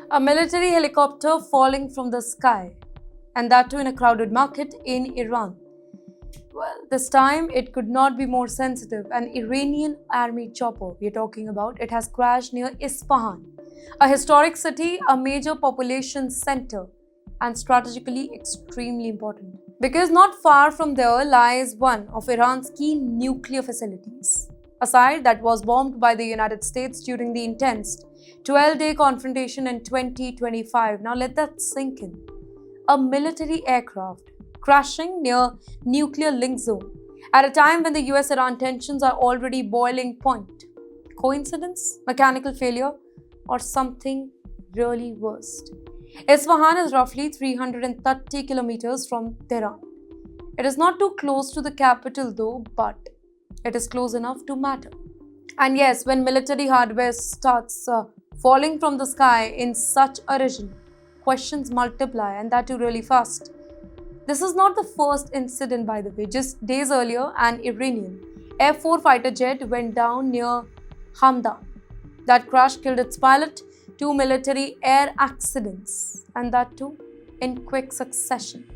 A military helicopter falling from the sky, and that too in a crowded market in Iran. Well, this time it could not be more sensitive. An Iranian army chopper we're talking about, it has crashed near Isfahan, a historic city, a major population center, and strategically extremely important. Because not far from there lies one of Iran's key nuclear facilities, a site that was bombed by the United States during the intense 12-day confrontation in 2025. Now let that sink in. A military aircraft crashing near nuclear link zone at a time when the US-Iran tensions are already boiling point. Coincidence? Mechanical failure? Or something really worst? Isfahan is roughly 330 kilometers from Tehran. It is not too close to the capital though, but it is close enough to matter. And yes, when military hardware starts falling from the sky in such a region, questions multiply, and that too really fast. This is not the first incident, by the way. Just days earlier, an Iranian Air Force fighter jet went down near Hamdan. That crash killed its pilot, 2 military air accidents, and that too in quick succession.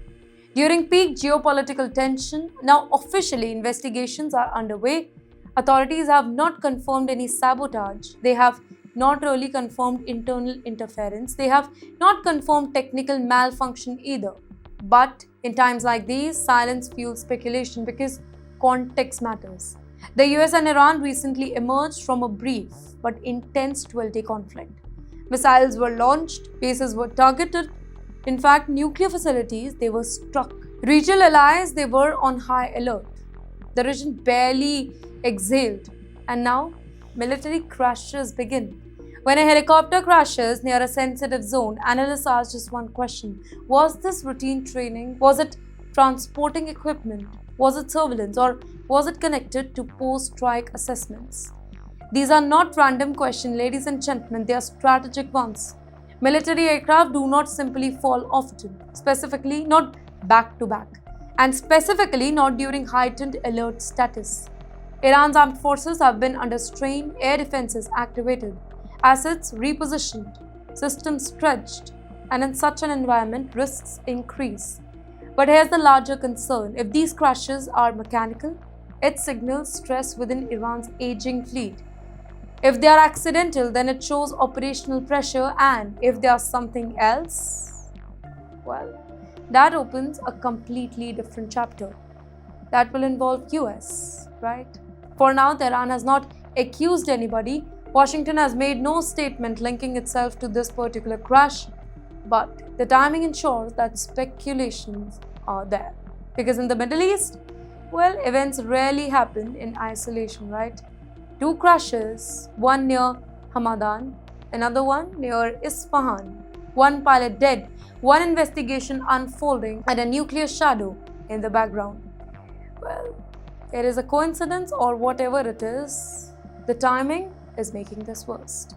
During peak geopolitical tension, now officially investigations are underway. Authorities have not confirmed any sabotage. They have not really confirmed internal interference. They have not confirmed technical malfunction either. But in times like these, silence fuels speculation because context matters. The US and Iran recently emerged from a brief but intense 12-day conflict. Missiles were launched, bases were targeted. In fact, nuclear facilities, they were struck. Regional allies, they were on high alert. The region barely exhaled. And now, military crashes begin. When a helicopter crashes near a sensitive zone, analysts ask just one question. Was this routine training? Was it transporting equipment? Was it surveillance? Or was it connected to post-strike assessments? These are not random questions, ladies and gentlemen. They are strategic ones. Military aircraft do not simply fall often, specifically not back-to-back, and specifically not during heightened alert status. Iran's armed forces have been under strain, air defenses activated, assets repositioned, systems stretched, and in such an environment, risks increase. But here's the larger concern. If these crashes are mechanical, it signals stress within Iran's aging fleet. If they are accidental, then it shows operational pressure, and if they are something else, well, that opens a completely different chapter. That will involve US, right? For now, Tehran has not accused anybody. Washington has made no statement linking itself to this particular crash, but the timing ensures that speculations are there. Because in the Middle East, well, events rarely happen in isolation, right? 2 crashes, one near Hamadan, another one near Isfahan, 1 pilot dead, 1 investigation unfolding, and a nuclear shadow in the background. Well, it is a coincidence or whatever it is, the timing is making this worst.